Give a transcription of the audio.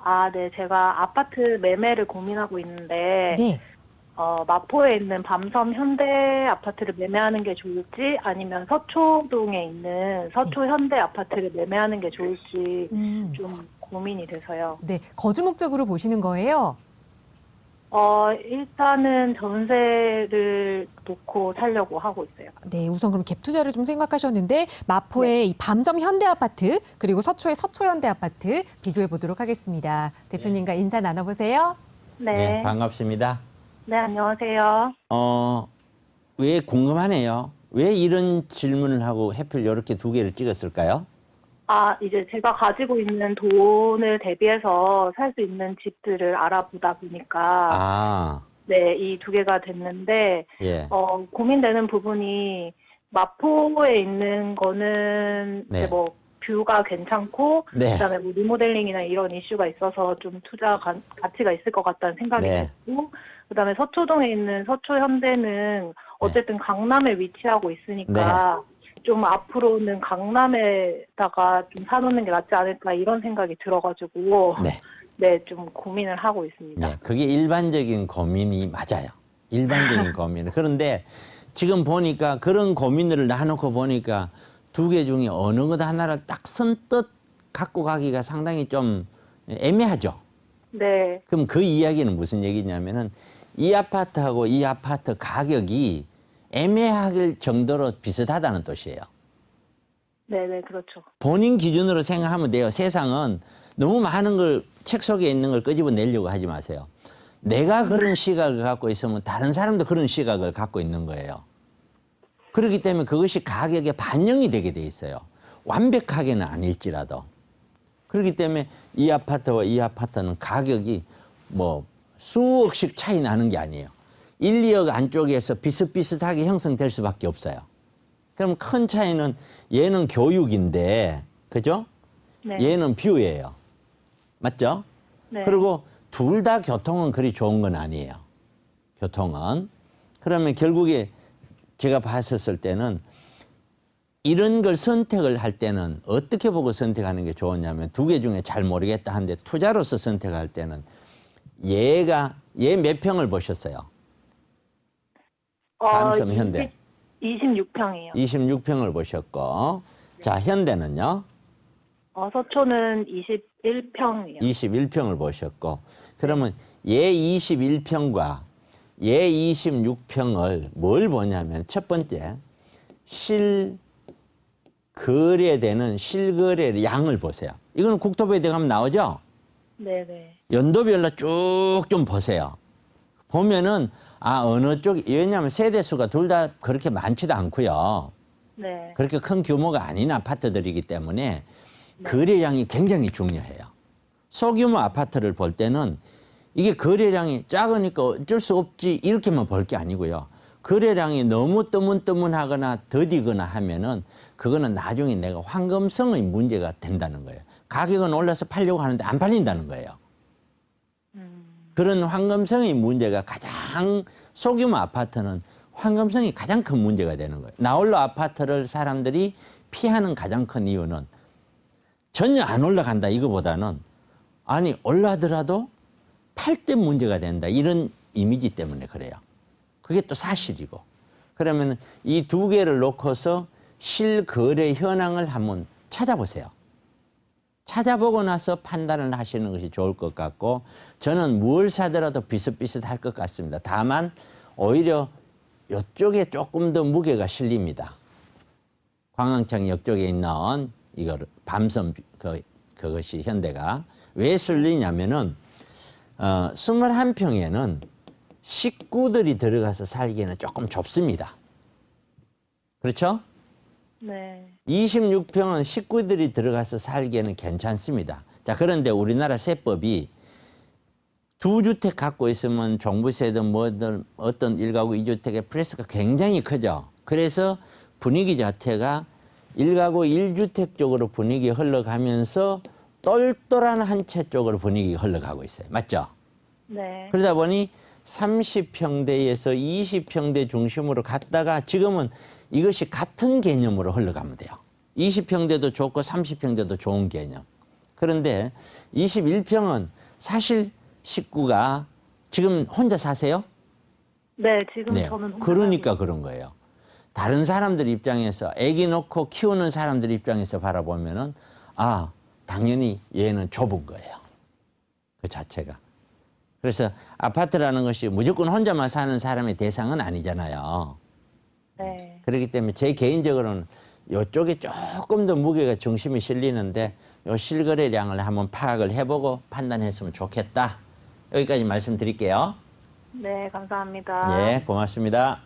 아, 네. 제가 아파트 매매를 고민하고 있는데, 네. 마포에 있는 밤섬 현대 아파트를 매매하는 게 좋을지, 아니면 서초동에 있는 서초 현대 아파트를 매매하는 게 좋을지 좀 고민이 돼서요. 네. 거주 목적으로 보시는 거예요? 일단은 전세를 놓고 살려고 하고 있어요. 네. 우선 그럼 갭 투자를 좀 생각하셨는데 네. 마포의 이 밤섬 현대 아파트 그리고 서초의 서초 현대 아파트 비교해 보도록 하겠습니다. 대표님과 인사 나눠보세요. 네. 네, 반갑습니다. 네, 안녕하세요. 왜 궁금하네요. 왜 이런 질문을 하고 하필 이렇게 두 개를 찍었을까요? 아, 이제 제가 가지고 있는 돈을 대비해서 살 수 있는 집들을 알아보다 보니까, 아, 네, 이 두 개가 됐는데, 예, 고민되는 부분이, 마포에 있는 거는, 네. 이제 뭐, 뷰가 괜찮고, 네. 그다음에 뭐 리모델링이나 이런 이슈가 있어서 좀 투자 가치가 있을 것 같다는 생각이 네. 들고, 그다음에 서초동에 있는 서초현대는 어쨌든 강남에 위치하고 있으니까, 좀 앞으로는 강남에다가 좀 사놓는 게 낫지 않을까 이런 생각이 들어가지고, 네. 네, 좀 고민을 하고 있습니다. 네, 그게 일반적인 고민이 맞아요. 일반적인 고민. 그런데 지금 보니까 그런 고민들을 나눠놓고 보니까 두 개 중에 어느 것 하나를 딱 선뜻 갖고 가기가 상당히 좀 애매하죠. 네, 그럼 그 이야기는 무슨 얘기냐면은 이 아파트하고 이 아파트 가격이 애매할 정도로 비슷하다는 뜻이에요. 네, 네, 그렇죠. 본인 기준으로 생각하면 돼요. 세상은 너무 많은 걸 책 속에 있는 걸 끄집어내려고 하지 마세요. 내가 그런 시각을 갖고 있으면 다른 사람도 그런 시각을 갖고 있는 거예요. 그렇기 때문에 그것이 가격에 반영이 되게 돼 있어요. 완벽하게는 아닐지라도. 그렇기 때문에 이 아파트와 이 아파트는 가격이 뭐 수억씩 차이 나는 게 아니에요. 1, 2억 안쪽에서 비슷비슷하게 형성될 수밖에 없어요. 그럼 큰 차이는 얘는 교육인데, 그죠? 네, 얘는 뷰예요. 맞죠? 네, 그리고 둘 다 교통은 그리 좋은 건 아니에요. 교통은. 그러면 결국에 제가 봤었을 때는 이런 걸 선택을 할 때는 어떻게 보고 선택하는 게 좋으냐면 두 개 중에 잘 모르겠다 하는데 투자로서 선택할 때는 얘 몇 평을 보셨어요? 밤섬 현대. 26평이에요. 26평을 보셨고. 자, 현대는요? 서초는 21평이요. 21평을 보셨고. 그러면 얘 21평과 얘 26평을 뭘 보냐면 첫 번째 실거래되는 실거래 양을 보세요. 이거는 국토부에 들어가면 나오죠? 네, 네, 연도별로 쭉 좀 보세요. 보면은 어느 쪽 왜냐하면 세대수가 둘 다 그렇게 많지도 않고요. 네, 그렇게 큰 규모가 아닌 아파트들이기 때문에 거래량이 굉장히 중요해요. 소규모 아파트를 볼 때는 이게 거래량이 작으니까 어쩔 수 없지 이렇게만 볼 게 아니고요. 거래량이 너무 뜨문뜨문하거나 더디거나 하면은 그거는 나중에 내가 황금성의 문제가 된다는 거예요. 가격은 올라서 팔려고 하는데 안 팔린다는 거예요. 그런 황금성의 문제가 가장 소규모 아파트는 황금성이 가장 큰 문제가 되는 거예요. 나홀로 아파트를 사람들이 피하는 가장 큰 이유는 전혀 안 올라간다 이거보다는 아니 올라더라도 팔 때 문제가 된다 이런 이미지 때문에 그래요. 그게 또 사실이고. 그러면 이 두 개를 놓고서 실거래 현황을 한번 찾아보세요. 찾아보고 나서 판단을 하시는 것이 좋을 것 같고 저는 뭘 사더라도 비슷비슷할 것 같습니다. 다만 오히려 이쪽에 조금 더 무게가 실립니다. 광흥창역 쪽에 있는 이거 밤섬 그것이 현대가 왜 실리냐면은 21평에는 식구들이 들어가서 살기에는 조금 좁습니다. 그렇죠? 네, 26평은 식구들이 들어가서 살기에는 괜찮습니다. 자, 그런데 우리나라 세법이 두 주택 갖고 있으면 종부세든 뭐든 어떤 1가구 2주택의 프레스가 굉장히 크죠. 그래서 분위기 자체가 1가구 1주택 쪽으로 분위기 흘러가면서 똘똘한 한 채 쪽으로 분위기가 흘러가고 있어요. 맞죠? 네, 그러다 보니 30평대에서 20평대 중심으로 갔다가 지금은 이것이 같은 개념으로 흘러가면 돼요. 20평대도 좋고 30평대도 좋은 개념. 그런데 21평은 사실 식구가 지금 혼자 사세요? 네, 지금 네. 저는 혼자 그러니까 살고 그런 거예요. 다른 사람들 입장에서 아기 놓고 키우는 사람들 입장에서 바라보면은 아, 당연히 얘는 좁은 거예요. 그 자체가. 그래서 아파트라는 것이 무조건 혼자만 사는 사람의 대상은 아니잖아요. 네. 그렇기 때문에 제 개인적으로는 이쪽에 조금 더 무게가 중심이 실리는데 요 실거래량을 한번 파악을 해보고 판단했으면 좋겠다. 여기까지 말씀드릴게요. 네, 감사합니다. 예, 고맙습니다.